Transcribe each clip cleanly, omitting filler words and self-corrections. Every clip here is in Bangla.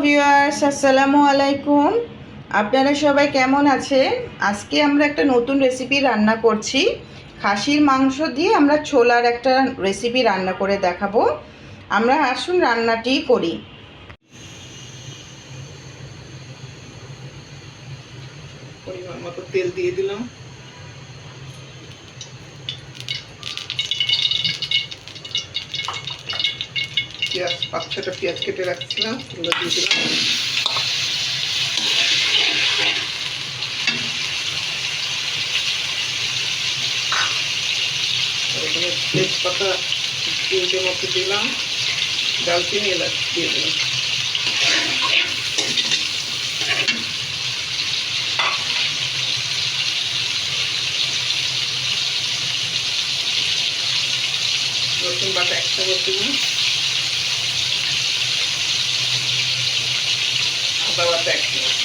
ভিউয়ার্স, আসসালামু আলাইকুম। আপনারা সবাই কেমন আছেন? আজকে আমরা একটা নতুন রেসিপি রান্না করছি। খাসির মাংস দিয়ে আমরা ছোলার একটা রেসিপি রান্না করে দেখাবো। আমরা আসুন রান্নাটি করি। পরিমাণ মতো তেল দিয়ে দিলাম। পেঁয়াজ 5-6টা পেঁয়াজ কেটে রাখছিলাম, এগুলো দিয়ে দিলাম। এখানে তেজপাতা 3টে মতো দিলাম, দারচিনি এলাচ দিয়ে দিলাম। রসুন বাটা 1 চামচ দিলাম, আদা বাটা 1 চামচ,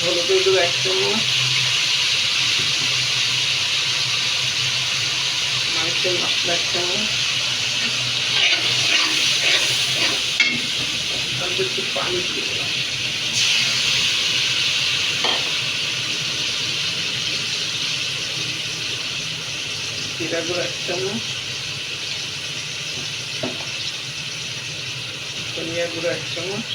হলুদের গুঁড়ো 1 চামচ, মাংসের মশলা 1 চামচ, একটু পানি দিয়ে দিলাম। জিরা গুঁড়ো 1 চামচ, ধনিয়া গুঁড়ো 1 চামচ,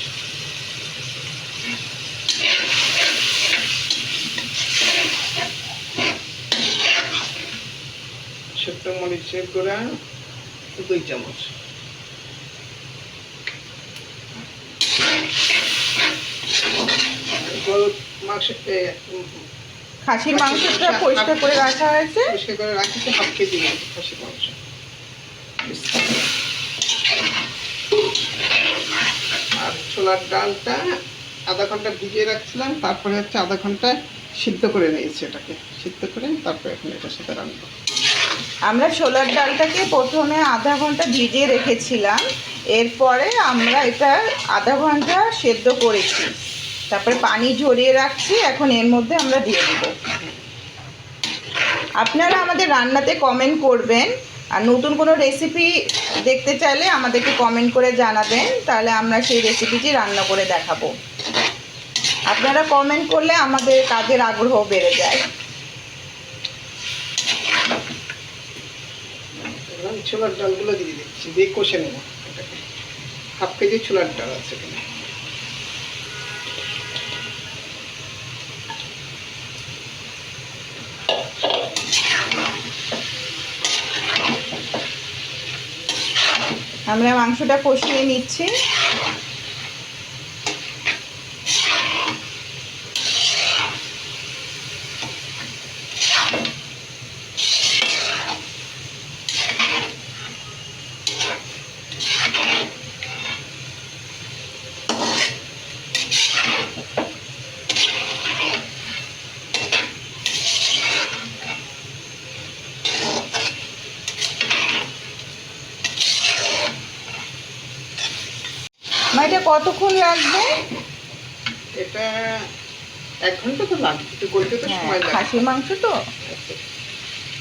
শুকনো মরিচের গুঁড়া 2 চামচ, খাসির মাংসটা পরিষ্কার করে রাখা হয়েছে, পরিষ্কার করে রাখছি 1/2 কেজি খাসির মাংস। আর ছোলার ডালটা আধা ঘন্টা ভিজিয়ে রাখছিলাম, তারপরে হচ্ছে আধা ঘন্টা সিদ্ধ করে নিয়েছি। এটাকে সিদ্ধ করে তারপরে এখন এটার সাথে রান্না। আমরা ছোলার ডালটাকে প্রথমে আধা ঘন্টা ভিজিয়ে রেখেছিলাম, এরপরে আমরা এটা আধা ঘন্টা সেদ্ধ করেছি, তারপরে পানি ঝরিয়ে রাখছি। এখন এর মধ্যে আমরা দিয়ে দেব। আপনারা আমাদের রান্নাতে কমেন্ট করবেন, আর নতুন কোনো রেসিপি দেখতে চাইলে আমাদেরকে কমেন্ট করে জানাবেন, তাহলে আমরা সেই রেসিপিটি রান্না করে দেখাবো। আপনারা কমেন্ট করলে আমাদের কাজের আগ্রহ বেড়ে যায়। ছোলার ডালগুলো দিয়ে দিচ্ছি, দিয়ে কষে নেব। এটাকে 1/2 কেজি ছোলার ডাল আছে এখানে। আমরা মাংসটা কষিয়ে নিচ্ছি। এটা কতক্ষণ লাগবে? এটা 1 ঘন্টা তো লাগবে, একটু গলতে তো সময় লাগবে। খাসির মাংস তো,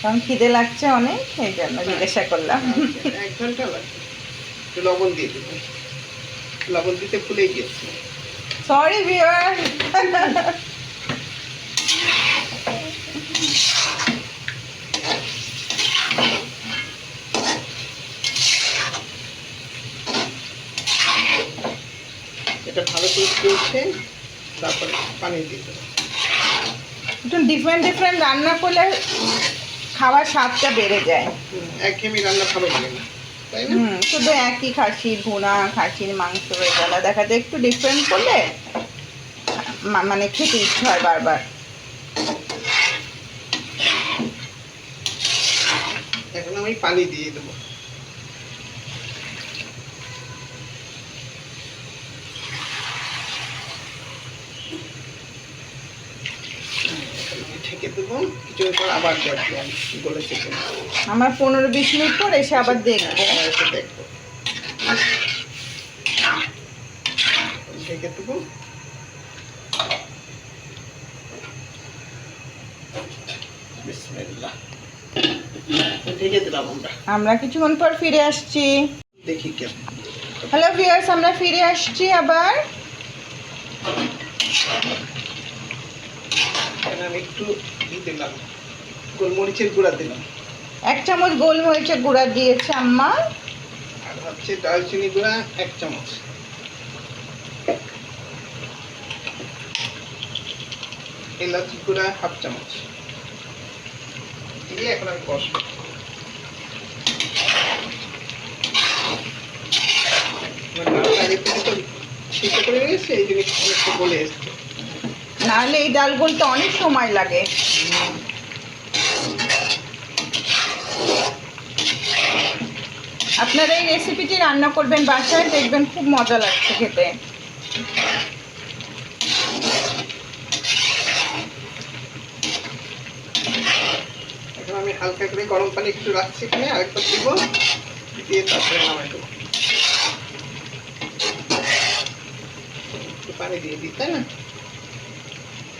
কারণ খিদে লাগছে অনেক, এই জন্য জিজ্ঞাসা করলাম। 1 ঘন্টা লাগবে। একটু লবণ দিয়ে দেবো, লবণ দিতে ভুলে গিয়েছি। Sorry viewer. এটা ভালো করে কষে তারপরে পানি দিয়ে দেবো। একটু ডিফারেন্ট রান্না করলে খাওয়ার স্বাদটা বেড়ে যায়। একঘেয়েমি রান্না ভালো লাগে না, তাই না? শুধু একই খাসির ভুনা, খাসির মাংস এগুলো দেখা যায়, একটু ডিফারেন্ট করলে মানে খেতে ইচ্ছে হয় বারবার। এখন আমি পানি দিয়ে দেবো। ঢেকে দেবো, কিছুক্ষণ পর আবার দেখবো গলেছে কিনা। আমার 15-20 মিনিট পর এসে আবার দেখবো। দেখবো, ঢেকে দেবো। বিসমিল্লাহ। ঢেকে দিলাম আমরা। আমরা কিছুক্ষণ পর ফিরে আসছি। দেখি কেমন। হ্যালো ভিউয়ার্স, আমরা ফিরে আসছি আবার। এখানে আমি একটু দিলাম গোলমরিচের গুঁড়া দিলাম। 1 চামচ গোলমরিচের গুঁড়া দিয়েছে আম্মা। আর হচ্ছে দারচিনি গুঁড়া 1 চামচ। এলাচি গুঁড়া 1/2 চামচ। দিয়ে এখন আমি কষবো। সিদ্ধ করে নিয়েছি, এই জিনিস অনেকটা গলে এসছে। নাহলে এই ডাল গলতে অনেক সময় লাগে। আপনারা এই রেসিপিটি রান্না করবেন বাসায়, দেখবেন খুব মজা লাগছে খেতে। এখন আমি হালকা করে গরম পানি একটু রাখছি, এখানে আরেকবার দিব, দিয়ে তারপরে নামাই দেবো। একটু পানি দিয়ে দিই, তাই না?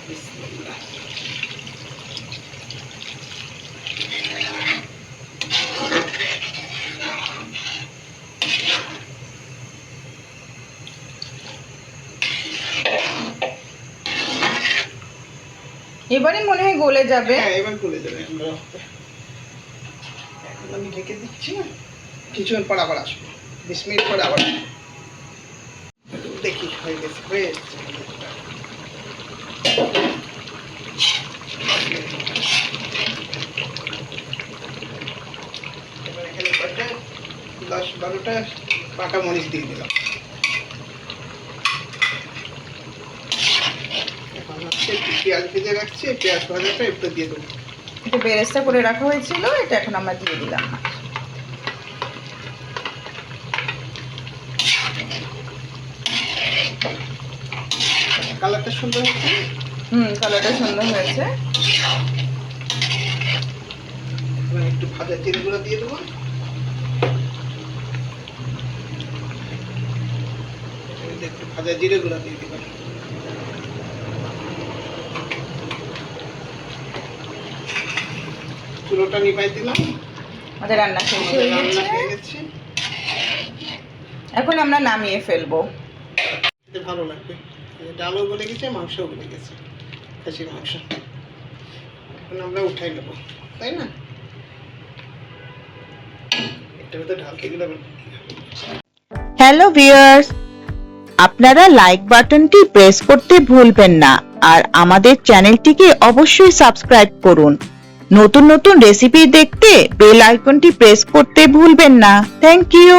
বিসমিল্লাহ। এবারে মনে হয় গলে যাবে। হ্যাঁ, এবার গলে যাবে। এখন আমি ঢেকে দিচ্ছি, কিছুক্ষণ পর আবার আসবো। 20 মিনিট পরে আবার দেখি হয়ে গেছে, হয়ে এসছে। এবার এখানে কয়েকটা 10-12টা পাকা মরিচ দিয়ে দিলাম। এখন হচ্ছে পেঁয়াজ ভেজে রাখছি, পেঁয়াজ ভাজাটা একটু দিয়ে দেবো। একটু বেরেস্তা করে রাখা হয়েছিল, এটা এখন আমরা দিয়ে দিলাম। কালারটা সুন্দর হচ্ছে। কালারটা সুন্দর হয়েছে। এবার একটু ভাজা জিরে গুঁড়া দিয়ে দেবো। একটু ভাজা জিরে গুঁড়া দিয়ে দিলাম। চুলোটা নিভাই দিলাম। আমাদের রান্না শেষ হয়ে রান্না গেছে। হয়ে গেছে। এখন আমরা নামিয়ে ফেলবো। খেতে ভালো লাগবে। ডালও গলে গেছে, মাংসও গলে গেছে, খাসির মাংস। এখন আমরা উঠাই নেবো, তাই না? এটা তো ঢালতে গেলে হ্যালো ভিউয়ার্স, আপনারা লাইক বাটনটি প্রেস করতে ভুলবেন না আর আমাদের চ্যানেলটিকে অবশ্যই সাবস্ক্রাইব করুন। নতুন নতুন রেসিপি দেখতে বেল আইকনটি প্রেস করতে ভুলবেন না। Thank you.